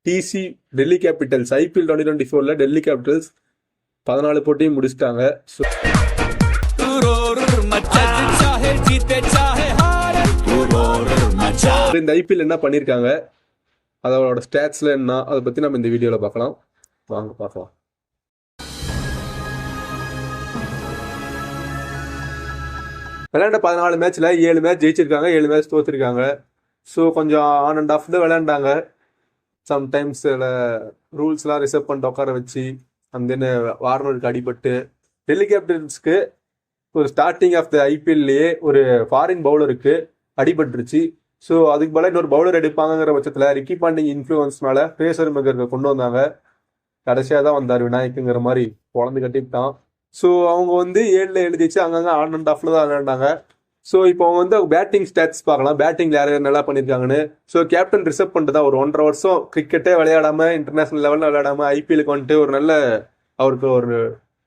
DC Delhi Capitals IPL 2024 Delhi Capitals 14 போட்டியும் முடிச்சிட்டாங்க. இந்த ஐபிஎல் என்ன பண்ணிருக்காங்க, அதோட ஸ்டாட்ஸ்ல என்ன, அதை பத்தி நம்ம இந்த வீடியோல பார்க்கலாம். வாங்க பார்க்கலாம். விளையாண்ட 14 மேட்ச்ல 7 மேட்ச் ஜெயிச்சிருக்காங்க, 7 மேட்ச் தோத்துருக்காங்க. ஸோ கொஞ்சம் ஆன் அண்ட் ஆஃப் தான் விளையாண்டாங்க. சம்டைம்ஸ் சில ரூல்ஸ்லாம் ரிசர்வ் பண்ணிட்டு உட்கார வச்சு அந்த வார்னருக்கு அடிபட்டு டெல்லி கேபிட்டல்ஸ்க்கு ஒரு ஸ்டார்டிங் ஆஃப் த ஐபிஎல்லையே ஒரு ஃபாரின் பவுலருக்கு அடிபட்டுருச்சு. ஸோ அதுக்கு பதிலாக இன்னொரு பவுலர் எடுப்பாங்கிற பட்சத்தில் ரிக்கி பாண்டிங் இன்ஃப்ளூயன்ஸ்னால ஃப்ரேசர் மெக்கரை கொண்டு வந்தாங்க. கடைசியாக தான் வந்தார் விநாயக்குங்கிற மாதிரி குழந்தை கட்டிவிட்டான். ஸோ அவங்க 7ல் எழுதிச்சு அங்கங்கே ஆன் அண்ட் ஆஃப்ல தான் விளையாண்டாங்க. ஸோ இப்போ அவங்க பேட்டிங் ஸ்டாட்ஸ் பார்க்கலாம், பேட்டிங்ல யார் யார் நல்லா பண்ணியிருக்காங்கன்னு. ஸோ கேப்டன் ரிசர்வ் பண்ணிட்டு தான் ஒரு 1.5 வருஷம் கிரிக்கெட்டே விளையாடாம இன்டர்நேஷனல் லெவலில் விளையாடாம ஐபிஎலுக்கு வந்துட்டு அவருக்கு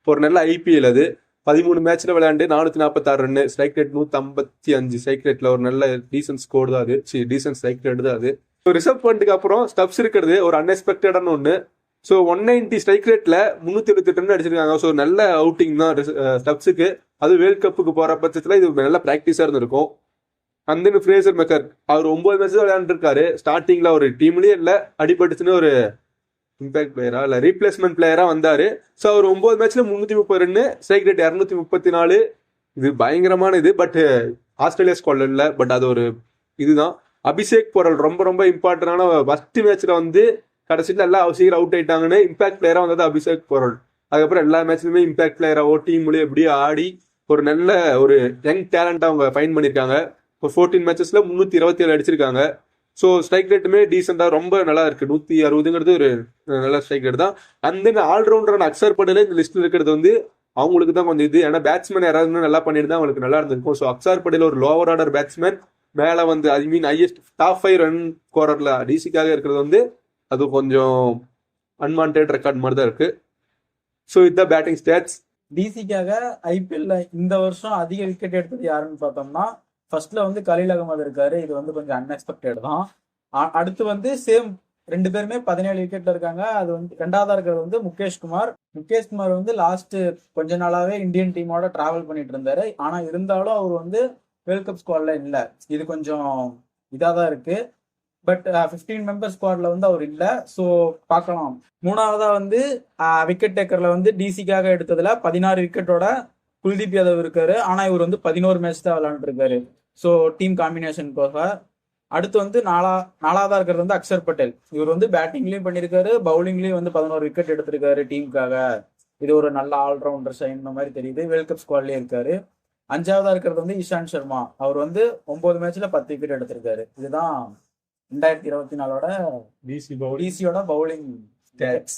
ஒரு நல்ல ஐபிஎல் அது 13 மேட்ச்ல விளையாண்டு 446 ரன், ஸ்ட்ரைக் ரேட் 155, ஸ்ட்ரைக் ரேட்ல ஒரு நல்ல டீசன்ட் ஸ்கோர் தான் அது, டீசன்ட் ஸ்ட்ரைக் ரேட் தான் அது. ரிசர்வ் பண்ணிட்டுக்கு அப்புறம் ஸ்டப்ஸ் இருக்கிறது ஒரு அன்எக்ஸ்பெக்டடான ஒன்று. ஸோ 190 ஸ்ட்ரைக் ரேட்ல 378 ரன் அடிச்சிருக்காங்க. ஸோ நல்ல அவுட்டிங் தான் ஸ்டப்ஸுக்கு. அது வேர்ல்ட் கப்புக்கு போற பட்சத்தில் இது நல்ல ப்ராக்டிஸா இருந்திருக்கும். அந்த ஃப்ரேசர் மெக்கர் அவர் 9 மேட்ச் விளையாண்டுருக்காரு. ஸ்டார்டிங்ல ஒரு டீம்லயே இல்லை, அடிபட்டுச்சுன்னு ஒரு இம்பாக்ட் பிளேயரா இல்லை ரீப்ளேஸ்மெண்ட் பிளேயரா வந்தாரு. ஸோ அவர் 9 மேட்ச்ல 330 ரன், ஸ்ட்ரைக் ரேட் 234. இது பயங்கரமான இது. பட் ஆஸ்திரேலியா ஸ்குவாட்ல இல்லை, பட் அது ஒரு இதுதான். அபிஷேக் போரல் ரொம்ப ரொம்ப இம்பார்ட்டன்டான ஃபர்ஸ்ட் மேட்ச்ல கடைசியில் எல்லா அவசியம் அவுட் ஆயிட்டாங்கன்னு இம்பாக்ட் பிளேயரா வந்தது அபிஷேக் போரல். அதுக்கப்புறம் எல்லா மேட்ச்லயுமே இம்பாக்ட் பிளேயராவோ டீம்லயே எப்படியோ ஆடி ஒரு நல்ல ஒரு யங் டேலண்ட் அவங்க ஃபைன் பண்ணியிருக்காங்க. இப்போ 14 மேட்சஸ்ல 327 அடிச்சிருக்காங்க. ஸோ ஸ்ட்ரைக் ரேட்டுமே டீசெண்டாக ரொம்ப நல்லா இருக்கு. 160ங்கிறது ஒரு நல்ல ஸ்ட்ரைக் ரேட் தான். அந்த ஆல்ரவுண்டரான அக்ஷர் பட்டேல் இந்த லிஸ்ட்ல இருக்கிறது அவங்களுக்கு தான் கொஞ்சம் இது. ஏன்னா பேட்ஸ்மேன் யாராவது நல்லா பண்ணியிருந்தா அவங்களுக்கு நல்லா இருந்திருக்கும். ஸோ அக்ஷர் பட்டேல் ஒரு லோவர் ஆர்டர் பேட்ஸ்மேன் மேலே ஐ மீன் ஹையஸ்ட் டாப் 5 ரன் ஸ்கோரர்ல டிசிக்காக இருக்கிறது அது கொஞ்சம் அன்வான்டட் ரெக்கார்ட் மாதிரி தான் இருக்கு. ஸோ இதுதான் பேட்டிங் ஸ்டாட்ஸ். டிசிக்காக ஐபிஎல்ல இந்த வருஷம் அதிக விக்கெட் எடுத்தது யாருன்னு பார்த்தோம்னா ஃபர்ஸ்ட்ல கலீல் அகமது இருக்காரு. இது கொஞ்சம் அன்எக்ஸ்பெக்டட் தான். அடுத்து சேம் 2 பேருமே 17 விக்கெட்ல இருக்காங்க. அது ரெண்டாவதா இருக்கிறது முகேஷ் குமார். லாஸ்ட் கொஞ்ச நாளாவே இந்தியன் டீமோட டிராவல் பண்ணிட்டு இருந்தாரு. ஆனா இருந்தாலும் அவர் வேர்ல்ட் கப் ஸ்குவாட்ல இல்லை. இது கொஞ்சம் இதாதான் இருக்கு. பட் 15 மெம்பர் ஸ்குவாட்ல அவர் இல்ல. ஸோ பார்க்கலாம். மூணாவதா விக்கெட் டேக்கர்ல டிசிக்காக எடுத்ததுல 16 விக்கெட்டோட குல்தீப் யாதவ் இருக்காரு. ஆனா இவர் 11 மேட்ச் தான் விளையாண்டு இருக்காரு. ஸோ டீம் காம்பினேஷன் போக அடுத்து நாலாவதா இருக்கிறது அக்ஷர் பட்டேல். இவர் பேட்டிங்லயும் பண்ணிருக்காரு, பவுலிங்லயும் 11 விக்கெட் எடுத்திருக்காரு டீமுக்காக. இது ஒரு நல்ல ஆல்ரவுண்டர் சைன் மாதிரி தெரியுது. வேர்ல்ட் கப் ஸ்குவாட்லயே இருக்காரு. அஞ்சாவதா இருக்கிறது இஷாந்த் சர்மா. அவர் 9 மேட்ச்ல 10 விக்கெட் எடுத்திருக்காரு. இதுதான் 2024 டிசியோட பவுலிங் ஸ்டாட்ஸ்.